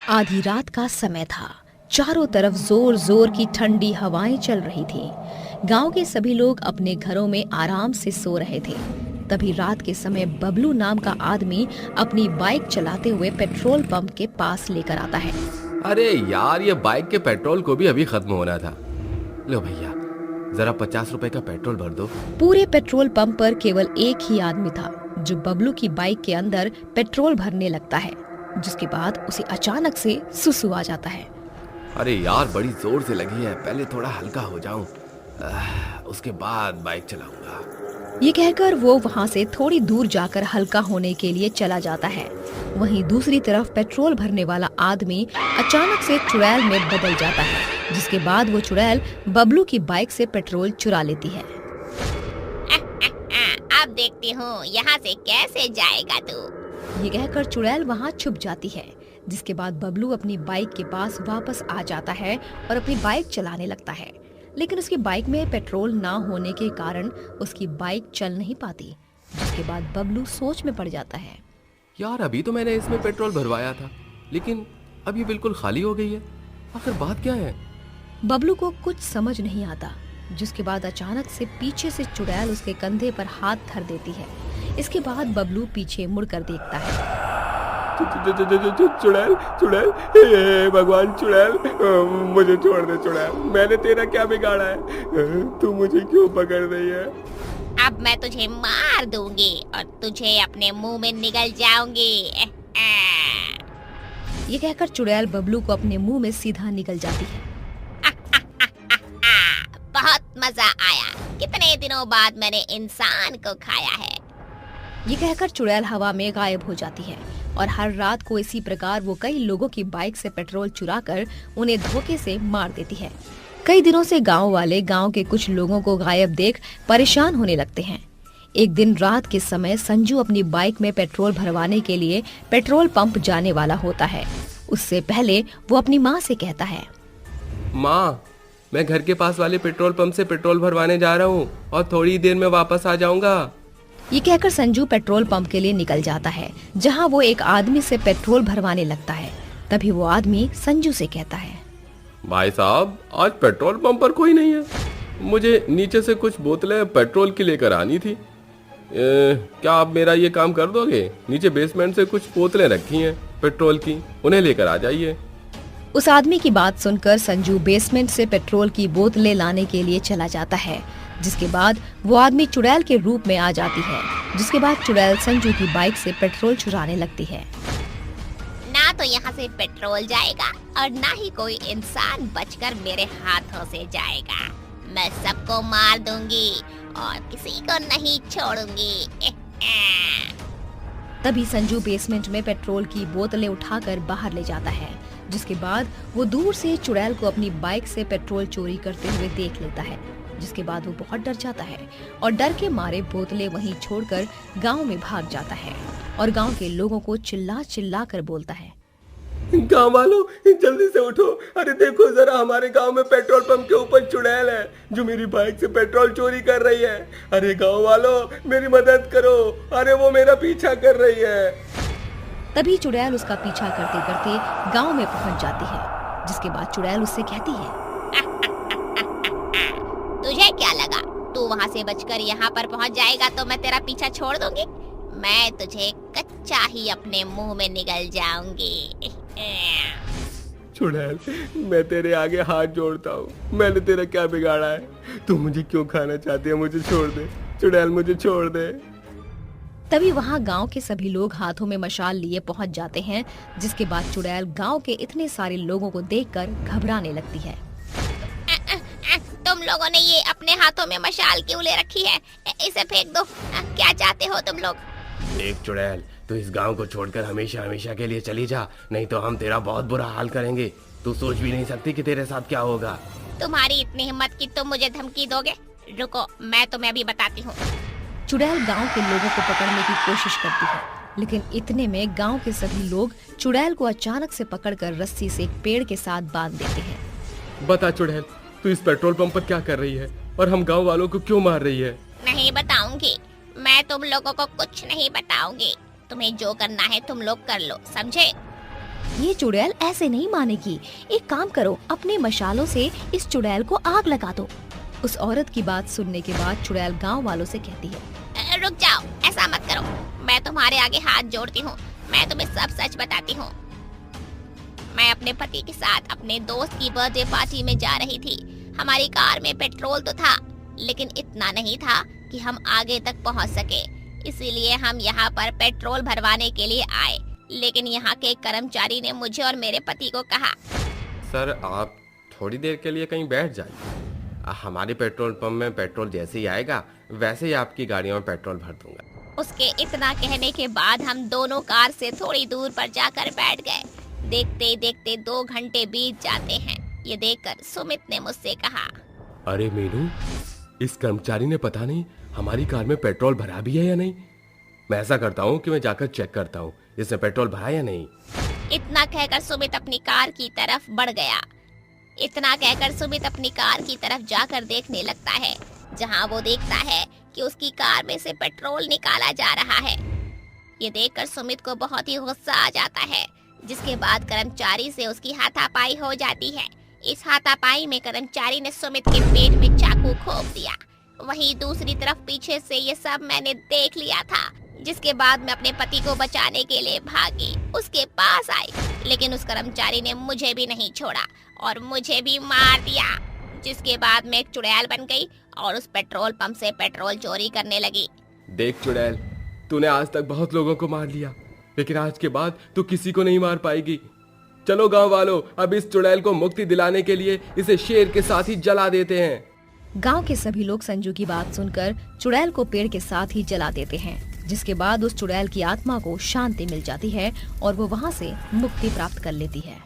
आधी रात का समय था। चारों तरफ जोर जोर की ठंडी हवाएं चल रही थी। गांव के सभी लोग अपने घरों में आराम से सो रहे थे। तभी रात के समय बबलू नाम का आदमी अपनी बाइक चलाते हुए पेट्रोल पंप के पास लेकर आता है। अरे यार, ये बाइक के पेट्रोल को भी अभी खत्म होना था। लो भैया, जरा 50 रुपए का पेट्रोल भर दो। पूरे पेट्रोल पंप पर केवल एक ही आदमी था जो बबलू की बाइक के अंदर पेट्रोल भरने लगता है, जिसके बाद उसे अचानक से सुसु आ जाता है। अरे यार, बड़ी जोर से लगी है, पहले थोड़ा हल्का हो जाऊं, उसके बाद बाइक चलाऊंगा। ये कहकर वो वहाँ से थोड़ी दूर जाकर हल्का होने के लिए चला जाता है। वहीं दूसरी तरफ पेट्रोल भरने वाला आदमी अचानक से चुड़ैल में बदल जाता है, जिसके बाद वो चुड़ैल बबलू की बाइक से पेट्रोल चुरा लेती है। अब देखती हूँ यहाँ से कैसे जाएगा तू। ये कहकर चुड़ैल वहाँ छुप जाती है, जिसके बाद बबलू अपनी बाइक के पास वापस आ जाता है और अपनी बाइक चलाने लगता है। लेकिन उसकी बाइक में पेट्रोल ना होने के कारण उसकी बाइक चल नहीं पाती, जिसके बाद बबलू सोच में पड़ जाता है। यार, अभी तो मैंने इसमें पेट्रोल भरवाया था, लेकिन अब ये बिल्कुल खाली हो गई है। आखिर बात क्या है? बबलू को कुछ समझ नहीं आता, जिसके बाद अचानक से पीछे से चुड़ैल उसके कंधे पर हाथ धर देती है। इसके बाद बबलू पीछे मुड़कर देखता है। चुड़ैल, चुड़ैल, हे भगवान चुड़ैल, मुझे छोड़ दे चुड़ैल, मैंने तेरा क्या बिगाड़ा है? तू मुझे क्यों पकड़ रही है? अब मैं तुझे मार दूंगी और तुझे अपने मुंह में निगल जाऊंगी। ये कहकर चुड़ैल बबलू को अपने मुंह में सीधा निगल जाती है। बहुत मजा आया, कितने दिनों बाद मैंने इंसान को खाया है। ये कहकर चुड़ैल हवा में गायब हो जाती है और हर रात को इसी प्रकार वो कई लोगों की बाइक से पेट्रोल चुराकर उन्हें धोखे से मार देती है। कई दिनों से गांव वाले गांव के कुछ लोगों को गायब देख परेशान होने लगते हैं। एक दिन रात के समय संजू अपनी बाइक में पेट्रोल भरवाने के लिए पेट्रोल पंप जाने वाला होता है। उससे पहले वो अपनी माँ से कहता है, माँ, मैं घर के पास वाले पेट्रोल पंप से पेट्रोल भरवाने जा रहा हूँ और थोड़ी देर में वापस आ जाऊंगा। ये कहकर संजू पेट्रोल पंप के लिए निकल जाता है, जहाँ वो एक आदमी से पेट्रोल भरवाने लगता है। तभी वो आदमी संजू से कहता है, भाई साहब, आज पेट्रोल पंप पर कोई नहीं है। मुझे नीचे से कुछ बोतलें पेट्रोल की लेकर आनी थी। क्या आप मेरा ये काम कर दोगे? नीचे बेसमेंट से कुछ बोतलें रखी हैं पेट्रोल की, उन्हें लेकर आ जाइए। उस आदमी की बात सुनकर संजू बेसमेंट से पेट्रोल की बोतलें लाने के लिए चला जाता है, जिसके बाद वो आदमी चुड़ैल के रूप में आ जाती है। जिसके बाद चुड़ैल संजू की बाइक से पेट्रोल चुराने लगती है। ना तो यहाँ से पेट्रोल जाएगा और ना ही कोई इंसान बचकर मेरे हाथों से जाएगा। मैं सबको मार दूंगी और किसी को नहीं छोड़ूंगी। तभी संजू बेसमेंट में पेट्रोल की बोतलें उठाकर बाहर ले जाता है, जिसके बाद वो दूर से चुड़ैल को अपनी बाइक से पेट्रोल चोरी करते हुए देख लेता है। जिसके बाद वो बहुत डर जाता है और डर के मारे बोतलें वहीं छोड़कर गांव में भाग जाता है और गांव के लोगों को चिल्ला चिल्ला कर बोलता है, गांव वालों, जल्दी से उठो। अरे देखो जरा, हमारे गांव में पेट्रोल पंप के ऊपर चुड़ैल है जो मेरी बाइक से पेट्रोल चोरी कर रही है। अरे गांव वालों, मेरी मदद करो। अरे वो मेरा पीछा कर रही है। तभी चुड़ैल उसका पीछा करते करते गांव में पहुंच जाती है। जिसके बाद चुड़ैल उससे कहती है, तुझे क्या लगा तू वहाँ से बचकर यहाँ पर पहुँच जाएगा तो मैं तेरा पीछा छोड़ दूंगी? मैं तुझे कच्चा ही अपने मुंह में निगल जाऊंगी। चुड़ैल, मैं तेरे आगे हाथ जोड़ता हूँ, मैंने तेरा क्या बिगाड़ा है? तू मुझे क्यों खाना चाहती है? मुझे छोड़ दे चुड़ैल, मुझे छोड़ दे। तभी वहाँ गांव के सभी लोग हाथों में मशाल लिए पहुंच जाते हैं। जिसके बाद चुड़ैल गांव के इतने सारे लोगों को देखकर घबराने लगती है। तुम लोगों ने ये अपने हाथों में मशाल क्यों ले रखी है? इसे फेंक दो। क्या चाहते हो तुम लोग? देख चुड़ैल, तू इस गांव को छोड़कर हमेशा हमेशा के लिए चली जा, नहीं तो हम तेरा बहुत बुरा हाल करेंगे। तू सोच भी नहीं सकती कि तेरे साथ क्या होगा। तुम्हारी इतनी हिम्मत कि तुम मुझे धमकी दोगे? रुको, मैं तुम्हें अभी बताती हूँ। चुड़ैल गांव के लोगों को पकड़ने की कोशिश करती है, लेकिन इतने में गांव के सभी लोग चुड़ैल को अचानक से पकड़कर रस्सी से एक पेड़ के साथ बांध देते हैं। बता चुड़ैल, तू इस पेट्रोल पंप पर क्या कर रही है और हम गांव वालों को क्यों मार रही है? नहीं बताऊंगी, मैं तुम लोगों को कुछ नहीं बताऊंगी। तुम्हें जो करना है तुम लोग कर लो, समझे? ये चुड़ैल ऐसे नहीं मानेगी। एक काम करो, अपने मशालों से इस चुड़ैल को आग लगा दो। उस औरत की बात सुनने के बाद चुड़ैल गांव वालों से कहती है, रुक जाओ, ऐसा मत करो। मैं तुम्हारे आगे हाथ जोड़ती हूँ। मैं तुम्हें सब सच बताती हूँ। मैं अपने पति के साथ अपने दोस्त की बर्थडे पार्टी में जा रही थी। हमारी कार में पेट्रोल तो था, लेकिन इतना नहीं था कि हम आगे तक पहुँच सके। इसीलिए हम यहाँ पर पेट्रोल भरवाने के लिए आए, लेकिन यहाँ के कर्मचारी ने मुझे और मेरे पति को कहा, सर आप थोड़ी देर के लिए कहीं बैठ जाइए, हमारे पेट्रोल पंप में पेट्रोल जैसे ही आएगा वैसे ही आपकी गाड़ियों में पेट्रोल भर दूंगा। उसके इतना कहने के बाद हम दोनों कार से थोड़ी दूर पर जाकर बैठ गए। देखते देखते 2 घंटे बीत जाते हैं। ये देखकर सुमित ने मुझसे कहा, अरे मीनू, इस कर्मचारी ने पता नहीं हमारी कार में पेट्रोल भरा भी है या नहीं। मैं ऐसा करता हूँ कि मैं जाकर चेक करता हूँ इसने पेट्रोल भरा या नहीं। इतना कहकर सुमित अपनी कार की तरफ बढ़ गया। इतना कहकर सुमित अपनी कार की तरफ जाकर देखने लगता है, जहाँ वो देखता है कि उसकी कार में से पेट्रोल निकाला जा रहा है। ये देखकर सुमित को बहुत ही गुस्सा आ जाता है, जिसके बाद कर्मचारी से उसकी हाथापाई हो जाती है। इस हाथापाई में कर्मचारी ने सुमित के पेट में चाकू घोंप दिया। वहीं दूसरी तरफ पीछे से ये सब मैंने देख लिया था, जिसके बाद मैं अपने पति को बचाने के लिए भागी, उसके पास आई, लेकिन उस कर्मचारी ने मुझे भी नहीं छोड़ा और मुझे भी मार दिया। जिसके बाद मैं एक चुड़ैल बन गई और उस पेट्रोल पंप से पेट्रोल चोरी करने लगी। देख चुड़ैल, तूने आज तक बहुत लोगों को मार लिया, लेकिन आज के बाद तू किसी को नहीं मार पाएगी। चलो गांव वालों, अब इस चुड़ैल को मुक्ति दिलाने के लिए इसे शेर के साथ ही जला देते हैं। गांव के सभी लोग संजू की बात सुनकर चुड़ैल को पेड़ के साथ ही जला देते हैं, जिसके बाद उस चुड़ैल की आत्मा को शांति मिल जाती है और वो वहां से मुक्ति प्राप्त कर लेती है।